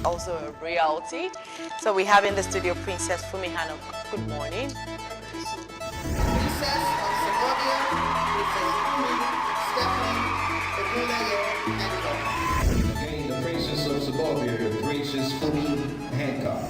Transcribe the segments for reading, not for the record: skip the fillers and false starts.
Also a reality. So we have in the studio Princess Fumi Hancock. Good morning. Princess of Suburbia, Princess Fumi, Stephanie, Again, the Princess of Suburbia, Princess Fumi Hancock.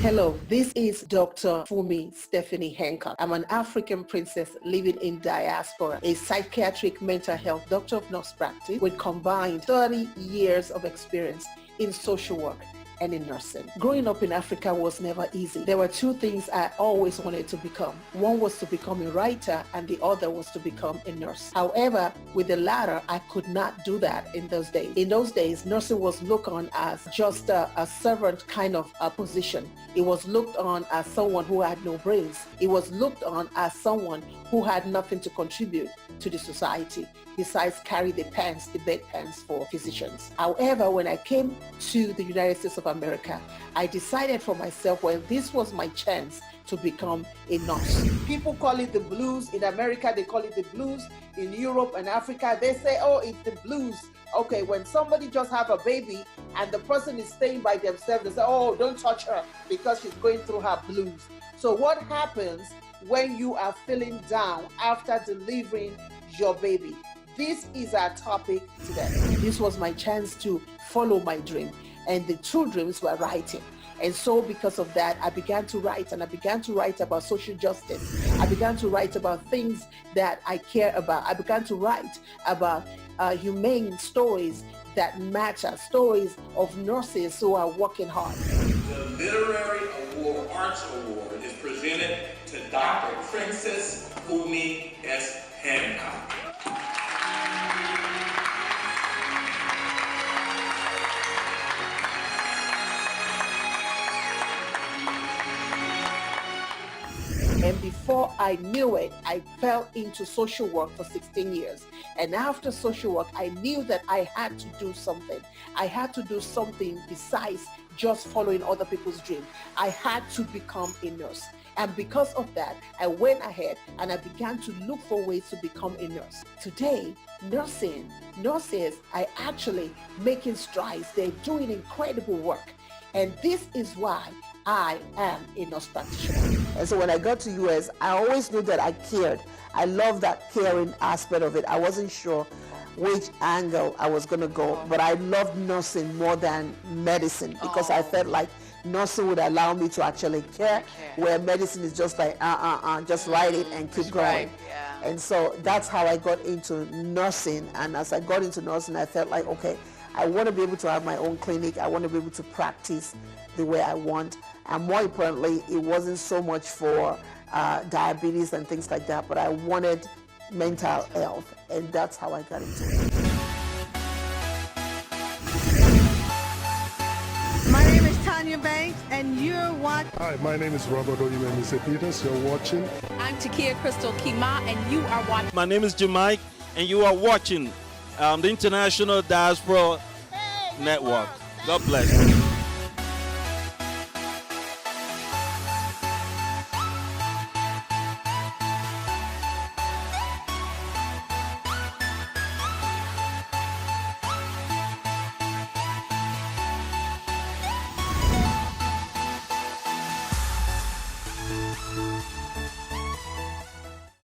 Hello, this is Dr. Fumi Stephanie Hancock. I'm an African princess living in diaspora, a psychiatric mental health doctor of nurse practice with combined 30 years of experience in social work and in nursing. Growing up in Africa was never easy. There were two things I always wanted to become. One was to become a writer and the other was to become a nurse. However, with the latter, I could not do that in those days. In those days, nursing was looked on as just a servant kind of a position. It was looked on as someone who had no brains. It was looked on as someone who had nothing to contribute to the society besides carry the pants, the bedpans for physicians. However, when I came to the United States of America, I decided for myself, well, this was my chance to become a nurse. People call it the blues. In America, they call it the blues. In Europe and Africa, they say, oh, it's the blues. Okay, when somebody just have a baby and the person is staying by themselves, they say, oh, don't touch her because she's going through her blues. So what happens when you are feeling down after delivering your baby? This is our topic today. This was my chance to follow my dream, and the two dreams were writing. And so because of that, I began to write, and I began to write about social justice. I began to write about things that I care about. I began to write about humane stories that matter, stories of nurses who are working hard. The Literary Award, Arts Award, is presented to Dr. Princess Fumi S. Hancock. And before I knew it, I fell into social work for 16 years. And after social work, I knew that I had to do something. I had to do something besides just following other people's dreams. I had to become a nurse. And because of that, I went ahead and I began to look for ways to become a nurse. Today, nurses are actually making strides. They're doing incredible work. And this is why I am a nurse practitioner. And so when I got to US, I always knew that I cared. I love that caring aspect of it. I wasn't sure which angle I was going to go, but I loved nursing more than medicine because I felt like nursing would allow me to actually care, where medicine is just like, just write it and keep going. Yeah. And so that's how I got into nursing. And as I got into nursing, I felt like, okay, I want to be able to have my own clinic. I want to be able to practice the way I want. And more importantly, it wasn't so much for diabetes and things like that, but I wanted mental health, and that's how I got into it. My name is Tanya Banks, and you're watching. Hi, my name is Robert Oyuemisi Peters. You're watching. I'm Takia Crystal Kima, and you are watching. My name is Jamike, and you are watching the International Diaspora Network. God bless.